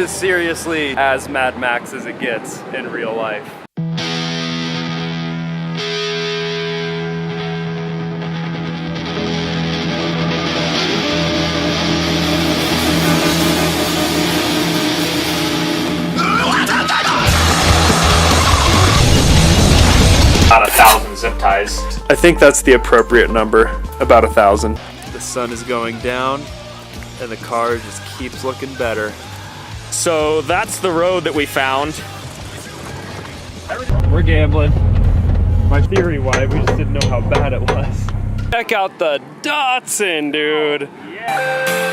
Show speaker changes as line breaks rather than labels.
is seriously as Mad Max as it gets in real life.
About 1,000 zip ties.
I think that's the appropriate number, about 1,000. The sun is going down and the car just keeps looking better.
So that's the road that we found.
We're gambling. My theory why, we just didn't know how bad it was. Check out the Datsun, dude.
Yeah.